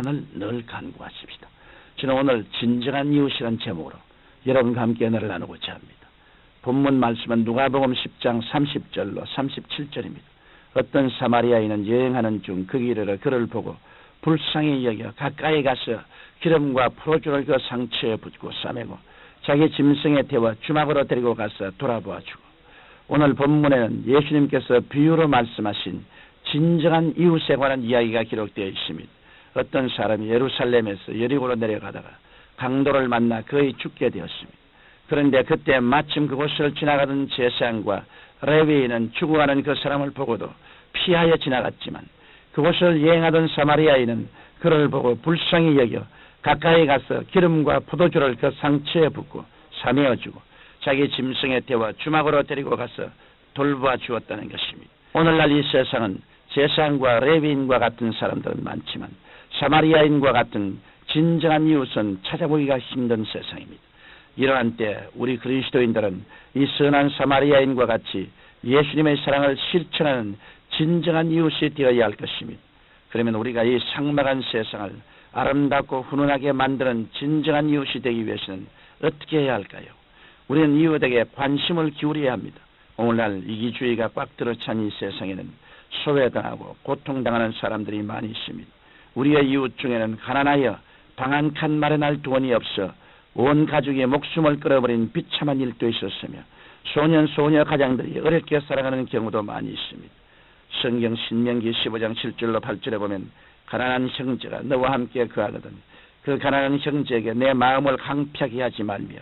선을 늘 간구하십시다. 저는 오늘 진정한 이웃이라는 제목으로 여러분과 함께 은혜를 나누고자 합니다. 본문 말씀은 누가복음 10장 30절로 37절입니다. 어떤 사마리아인은 여행하는 중 그 길에 그를 보고 불쌍히 여겨 가까이 가서 기름과 포도주를 그 상처에 붓고 싸매고 자기 짐승에 태워 주막으로 데리고 가서 돌아보아주고. 오늘 본문에는 예수님께서 비유로 말씀하신 진정한 이웃에 관한 이야기가 기록되어 있습니다. 어떤 사람이 예루살렘에서 여리고로 내려가다가 강도를 만나 거의 죽게 되었습니다. 그런데 그때 마침 그곳을 지나가던 제사장과 레위인은 죽어가는 그 사람을 보고도 피하여 지나갔지만 그곳을 여행하던 사마리아인은 그를 보고 불쌍히 여겨 가까이 가서 기름과 포도주를 그 상처에 붓고 사매어주고 자기 짐승에 태워 주막으로 데리고 가서 돌보아 주었다는 것입니다. 오늘날 이 세상은 제사장과 레위인과 같은 사람들은 많지만 사마리아인과 같은 진정한 이웃은 찾아보기가 힘든 세상입니다. 이러한 때 우리 그리스도인들은 이 선한 사마리아인과 같이 예수님의 사랑을 실천하는 진정한 이웃이 되어야 할 것입니다. 그러면 우리가 이 삭막한 세상을 아름답고 훈훈하게 만드는 진정한 이웃이 되기 위해서는 어떻게 해야 할까요? 우리는 이웃에게 관심을 기울여야 합니다. 오늘날 이기주의가 꽉 들어찬 이 세상에는 소외당하고 고통당하는 사람들이 많이 있습니다. 우리의 이웃 중에는 가난하여 방 한 칸 마련할 돈이 없어 온 가족의 목숨을 끌어버린 비참한 일도 있었으며 소년 소녀 가장들이 어렵게 살아가는 경우도 많이 있습니다. 성경 신명기 15장 7절로 8절에 보면 가난한 형제가 너와 함께 거하거든 그 가난한 형제에게 내 마음을 강팍하게 하지 말며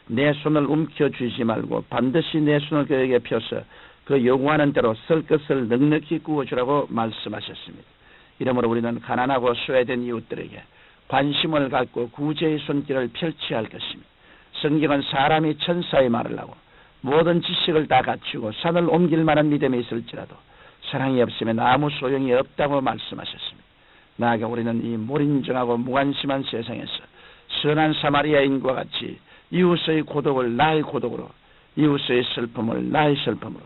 내 손을 움켜쥐지 말고 반드시 내 손을 그에게 펴서 그 요구하는 대로 쓸 것을 넉넉히 구워주라고 말씀하셨습니다. 이러므로 우리는 가난하고 소외된 이웃들에게 관심을 갖고 구제의 손길을 펼쳐야 할 것입니다. 성경은 사람이 천사의 말을 하고 모든 지식을 다 갖추고 산을 옮길 만한 믿음이 있을지라도 사랑이 없으면 아무 소용이 없다고 말씀하셨습니다. 나아가 우리는 이 몰인정하고 무관심한 세상에서 선한 사마리아인과 같이 이웃의 고독을 나의 고독으로, 이웃의 슬픔을 나의 슬픔으로,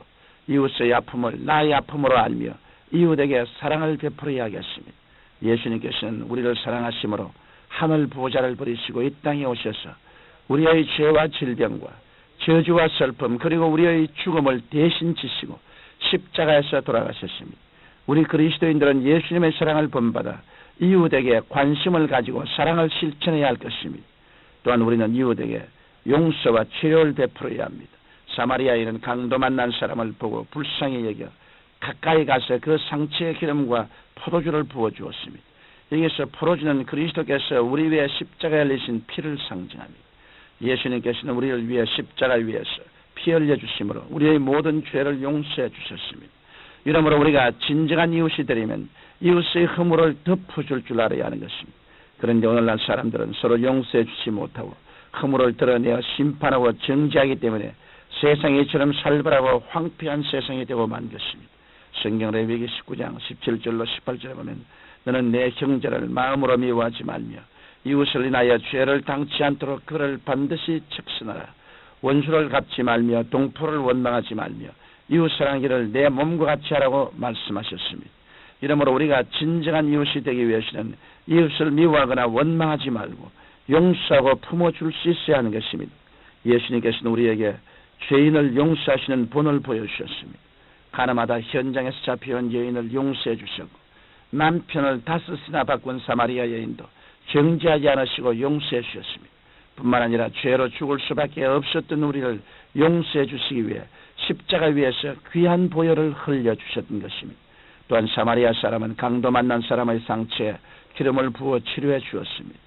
이웃의 아픔을 나의 아픔으로 알며 이웃에게 사랑을 베풀어야 하겠습니다. 예수님께서는 우리를 사랑하심으로 하늘 보좌를 버리시고 이 땅에 오셔서 우리의 죄와 질병과 저주와 슬픔 그리고 우리의 죽음을 대신 지시고 십자가에서 돌아가셨습니다. 우리 그리스도인들은 예수님의 사랑을 본받아 이웃에게 관심을 가지고 사랑을 실천해야 할 것입니다. 또한 우리는 이웃에게 용서와 치료를 베풀어야 합니다. 사마리아인은 강도 만난 사람을 보고 불쌍히 여겨 가까이 가서 그 상처의 기름과 포도주를 부어주었습니다. 여기서 포도주는 그리스도께서 우리 위해 십자가에 흘리신 피를 상징합니다. 예수님께서는 우리를 위해 십자가 위에서 피 흘려주심으로 우리의 모든 죄를 용서해 주셨습니다. 이러므로 우리가 진정한 이웃이 되려면 이웃의 허물을 덮어줄 줄 알아야 하는 것입니다. 그런데 오늘날 사람들은 서로 용서해 주지 못하고 허물을 드러내어 심판하고 정죄하기 때문에 세상이 이처럼 살벌하고 황폐한 세상이 되고 만 것입니다. 성경 레위기 19장 17절로 18절에 보면 너는 내 형제를 마음으로 미워하지 말며 이웃을 인하여 죄를 당치 않도록 그를 반드시 책선하라. 원수를 갚지 말며 동포를 원망하지 말며 이웃사랑기를 내 몸과 같이 하라고 말씀하셨습니다. 이러므로 우리가 진정한 이웃이 되기 위해서는 이웃을 미워하거나 원망하지 말고 용서하고 품어줄 수 있어야 하는 것입니다. 예수님께서는 우리에게 죄인을 용서하시는 본을 보여주셨습니다. 가나마다 현장에서 잡혀온 여인을 용서해 주셨고 남편을 5이나 바꾼 사마리아 여인도 정죄하지 않으시고 용서해 주셨습니다. 뿐만 아니라 죄로 죽을 수밖에 없었던 우리를 용서해 주시기 위해 십자가 위에서 귀한 보혈을 흘려주셨던 것입니다. 또한 사마리아 사람은 강도 만난 사람의 상처에 기름을 부어 치료해 주었습니다.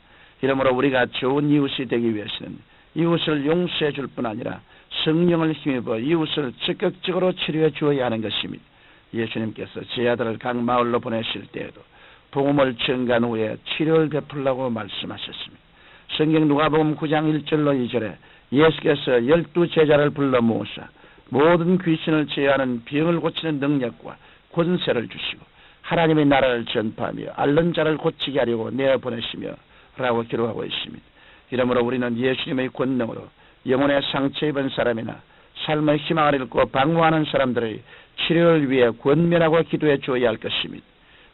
이러므로 우리가 좋은 이웃이 되기 위해서는 이웃을 용서해 줄 뿐 아니라 성령을 힘입어 이웃을 적극적으로 치료해 주어야 하는 것입니다. 예수님께서 제 아들을 각 마을로 보내실 때에도 복음을 전간 후에 치료를 베풀라고 말씀하셨습니다. 성경 누가복음 9장 1절로 2절에 예수께서 12 제자를 불러 모으사 모든 귀신을 제어하는 병을 고치는 능력과 권세를 주시고 하나님의 나라를 전파하며 앓는 자를 고치게 하려고 내어보내시며 라고 기록하고 있습니다. 이러므로 우리는 예수님의 권능으로 영혼의 상처 입은 사람이나 삶의 희망을 잃고 방황하는 사람들의 치료를 위해 권면하고 기도해 주어야 할 것입니다.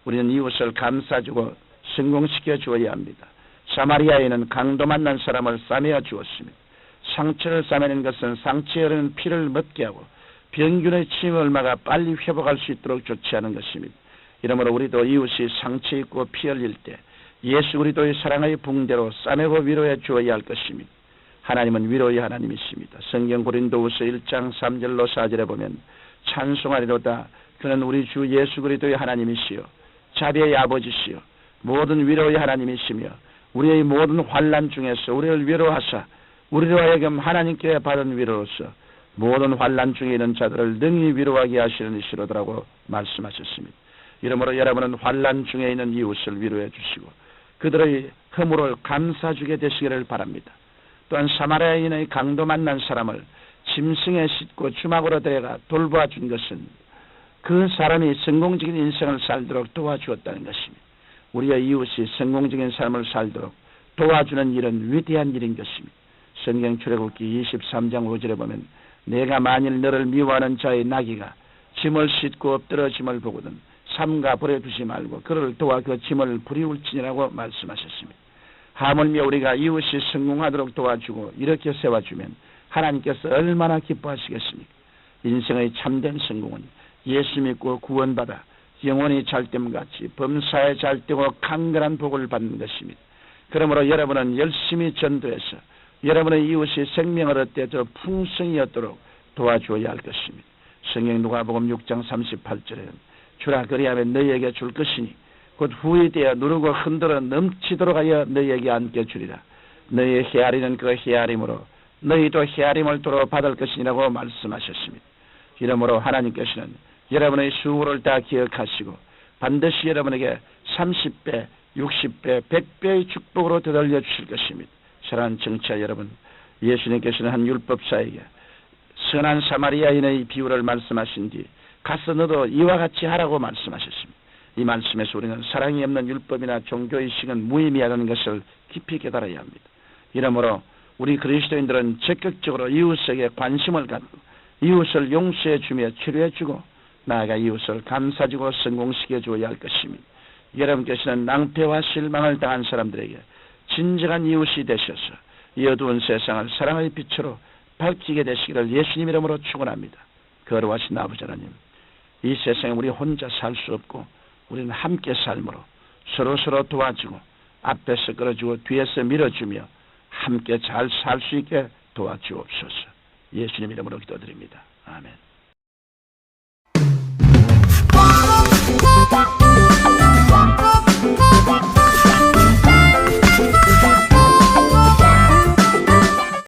우리는 이웃을 감싸주고 성공시켜 주어야 합니다. 사마리아에는 강도 만난 사람을 싸매어 주었습니다. 상처를 싸매는 것은 상처에 흐르는 피를 멎게 하고 병균의 침을 얼마가 빨리 회복할 수 있도록 조치하는 것입니다. 이러므로 우리도 이웃이 상처 입고 피 흘릴 때 예수 그리스도의 사랑의 붕대로 싸매고 위로해 주어야 할 것입니다. 하나님은 위로의 하나님이십니다. 성경 고린도후서 1장 3절로 4절에 보면 찬송하리로다 그는 우리 주 예수 그리스도의 하나님이시요 자비의 아버지시요 모든 위로의 하나님이시며 우리의 모든 환난 중에서 우리를 위로하사 우리로 하여금 하나님께 받은 위로로서 모든 환난 중에 있는 자들을 능히 위로하게 하시는 이시로더라고 말씀하셨습니다. 이러므로 여러분은 환난 중에 있는 이웃을 위로해 주시고 그들의 허물을 감싸주게 되시기를 바랍니다. 또한 사마리아인의 강도 만난 사람을 짐승에 싣고 주막으로 데려가 돌보아 준 것은 그 사람이 성공적인 인생을 살도록 도와주었다는 것입니다. 우리의 이웃이 성공적인 삶을 살도록 도와주는 일은 위대한 일인 것입니다. 성경 출애굽기 23장 5절에 보면 내가 만일 너를 미워하는 자의 나귀가 짐을 싣고 엎드러짐을 보거든 삼가 버려 두지 말고 그를 도와 그 짐을 부리울지니라고 말씀하셨습니다. 하물며 우리가 이웃이 성공하도록 도와주고 이렇게 세워주면 하나님께서 얼마나 기뻐하시겠습니까? 인생의 참된 성공은 예수 믿고 구원받아 영원히 잘됨같이 범사에 잘되고 강건한 복을 받는 것입니다. 그러므로 여러분은 열심히 전도해서 여러분의 이웃이 생명을 얻되 더 풍성히 얻도록 도와주어야 할 것입니다. 성경 누가복음 6장 38절에는 주라 그리하면 너희에게 줄 것이니 곧 후에 되어 누르고 흔들어 넘치도록 하여 너희에게 안겨주리라. 너희의 헤아리는 그 헤아림으로 너희도 헤아림을 도로 받을 것이라고 말씀하셨습니다. 이러므로 하나님께서는 여러분의 수고를 다 기억하시고 반드시 여러분에게 30배, 60배, 100배의 축복으로 되돌려 주실 것입니다. 사랑하는 청취자 여러분, 예수님께서는 한 율법사에게 선한 사마리아인의 비유를 말씀하신 뒤 가서 너도 이와 같이 하라고 말씀하셨습니다. 이 말씀에서 우리는 사랑이 없는 율법이나 종교의식은 무의미하다는 것을 깊이 깨달아야 합니다. 이러므로 우리 그리스도인들은 적극적으로 이웃에게 관심을 갖고 이웃을 용서해 주며 치료해 주고 나아가 이웃을 감싸주고 성공시켜 주어야 할 것입니다. 여러분께서는 낭패와 실망을 당한 사람들에게 진정한 이웃이 되셔서 이 어두운 세상을 사랑의 빛으로 밝히게 되시기를 예수님 이름으로 축원합니다. 거룩하신 아버지 하나님, 이 세상에 우리 혼자 살 수 없고 우리는 함께 삶으로 서로 도와주고 앞에서 끌어주고 뒤에서 밀어주며 함께 잘 살 수 있게 도와주옵소서. 예수님 이름으로 기도드립니다. 아멘.